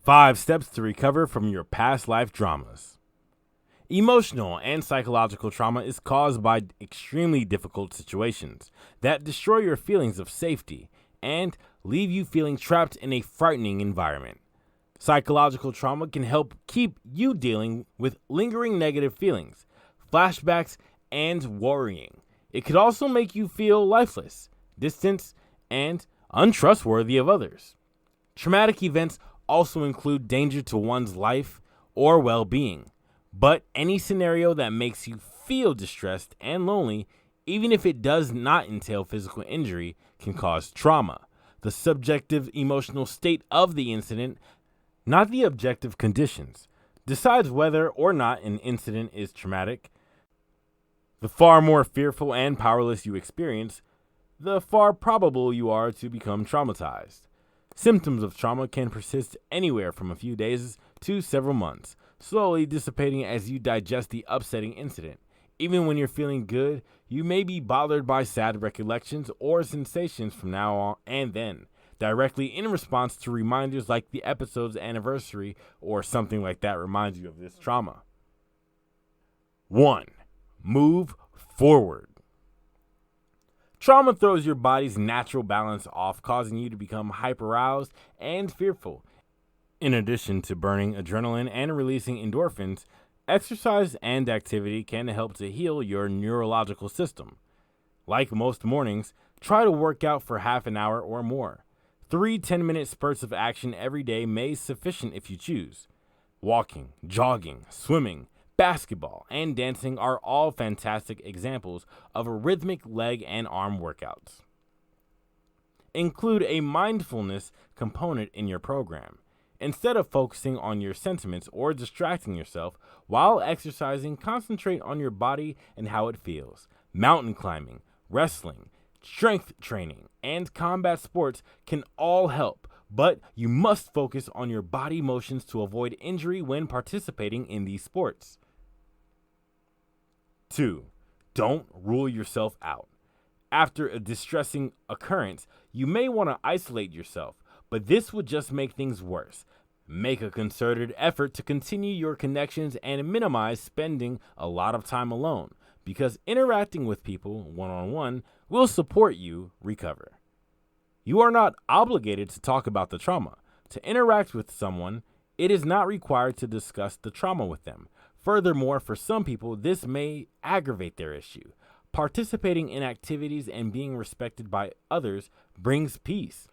5 steps to recover from your past life dramas. Emotional and psychological trauma is caused by extremely difficult situations that destroy your feelings of safety and leave you feeling trapped in a frightening environment. Psychological trauma can help keep you dealing with lingering negative feelings, flashbacks, and worrying. It could also make you feel lifeless, distant, and untrustworthy of others. Traumatic events also include danger to one's life or well-being, but any scenario that makes you feel distressed and lonely, even if it does not entail physical injury, can cause trauma. The subjective emotional state of the incident, not the objective conditions, decides whether or not an incident is traumatic. The far more fearful and powerless you experience, the far probable you are to become traumatized. Symptoms of trauma can persist anywhere from a few days to several months, slowly dissipating as you digest the upsetting incident. Even when you're feeling good, you may be bothered by sad recollections or sensations from now on and then, directly in response to reminders like the episode's anniversary or something like that reminds you of this trauma. 1. Move forward. Trauma throws your body's natural balance off, causing you to become hyperaroused and fearful. In addition to burning adrenaline and releasing endorphins, exercise and activity can help to heal your neurological system. Like most mornings, try to work out for half an hour or more. 3 10-minute spurts of action every day may be sufficient if you choose. Walking, jogging, swimming, basketball, and dancing are all fantastic examples of rhythmic leg and arm workouts. Include a mindfulness component in your program. Instead of focusing on your sentiments or distracting yourself while exercising, concentrate on your body and how it feels. Mountain climbing, wrestling, strength training, and combat sports can all help, but you must focus on your body motions to avoid injury when participating in these sports. 2. Don't rule yourself out. After a distressing occurrence, you may want to isolate yourself, but this would just make things worse. Make a concerted effort to continue your connections and minimize spending a lot of time alone, because interacting with people one-on-one will support you recover. You are not obligated to talk about the trauma. To interact with someone, it is not required to discuss the trauma with them. Furthermore, for some people, this may aggravate their issue. Participating in activities and being respected by others brings peace.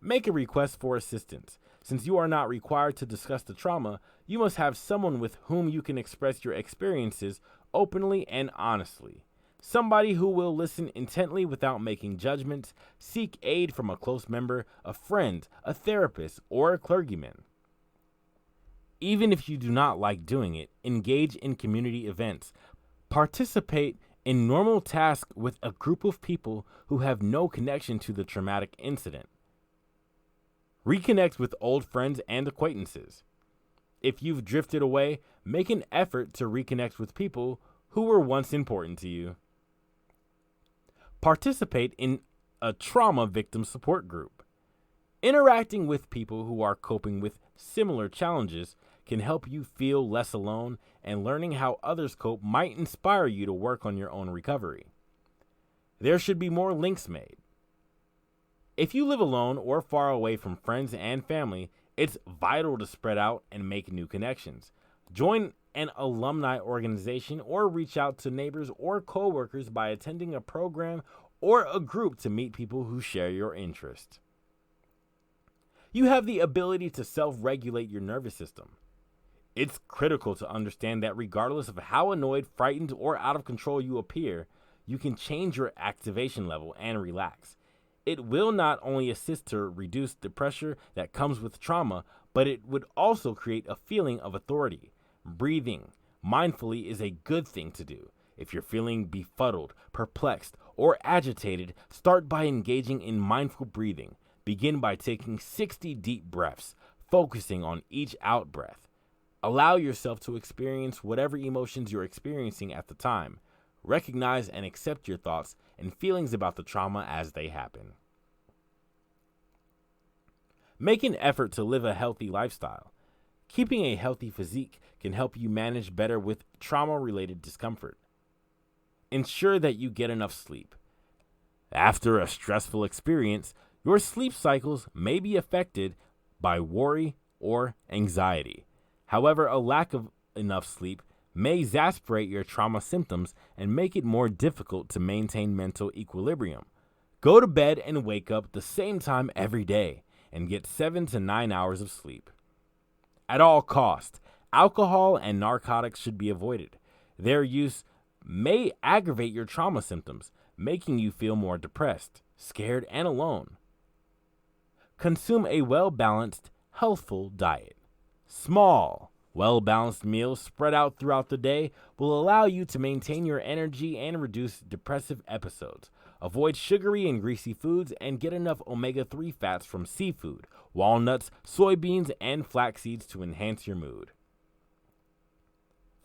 Make a request for assistance. Since you are not required to discuss the trauma, you must have someone with whom you can express your experiences openly and honestly. Somebody who will listen intently without making judgments. Seek aid from a close member, a friend, a therapist, or a clergyman. Even if you do not like doing it, engage in community events. Participate in normal tasks with a group of people who have no connection to the traumatic incident. Reconnect with old friends and acquaintances. If you've drifted away, make an effort to reconnect with people who were once important to you. Participate in a trauma victim support group. Interacting with people who are coping with similar challenges can help you feel less alone, and learning how others cope might inspire you to work on your own recovery. There should be more links made. If you live alone or far away from friends and family, it's vital to spread out and make new connections. Join an alumni organization or reach out to neighbors or coworkers by attending a program or a group to meet people who share your interest. You have the ability to self-regulate your nervous system. It's critical to understand that regardless of how annoyed, frightened, or out of control you appear, you can change your activation level and relax. It will not only assist to reduce the pressure that comes with trauma, but it would also create a feeling of authority. Breathing mindfully is a good thing to do. If you're feeling befuddled, perplexed, or agitated, start by engaging in mindful breathing. Begin by taking 60 deep breaths, focusing on each out breath. Allow yourself to experience whatever emotions you're experiencing at the time. Recognize and accept your thoughts and feelings about the trauma as they happen. Make an effort to live a healthy lifestyle. Keeping a healthy physique can help you manage better with trauma-related discomfort. Ensure that you get enough sleep. After a stressful experience, your sleep cycles may be affected by worry or anxiety. However, a lack of enough sleep may exacerbate your trauma symptoms and make it more difficult to maintain mental equilibrium. Go to bed and wake up the same time every day and get 7 to 9 hours of sleep. At all costs, alcohol and narcotics should be avoided. Their use may aggravate your trauma symptoms, making you feel more depressed, scared, and alone. Consume a well-balanced, healthful diet. Small, well-balanced meals spread out throughout the day will allow you to maintain your energy and reduce depressive episodes. Avoid sugary and greasy foods and get enough omega-3 fats from seafood, walnuts, soybeans, and flax seeds to enhance your mood.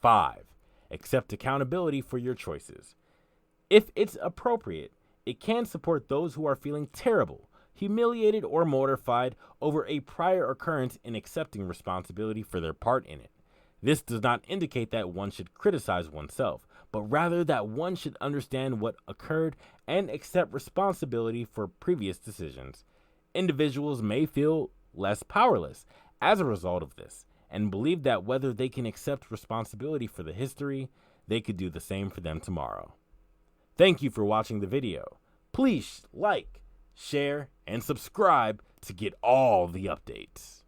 5. Accept accountability for your choices. If it's appropriate, it can support those who are feeling terrible, humiliated, or mortified over a prior occurrence in accepting responsibility for their part in it. This does not indicate that one should criticize oneself, but rather that one should understand what occurred and accept responsibility for previous decisions. Individuals may feel less powerless as a result of this, and believe that whether they can accept responsibility for the history, they could do the same for them tomorrow. Thank you for watching the video. Please like, share, and subscribe to get all the updates.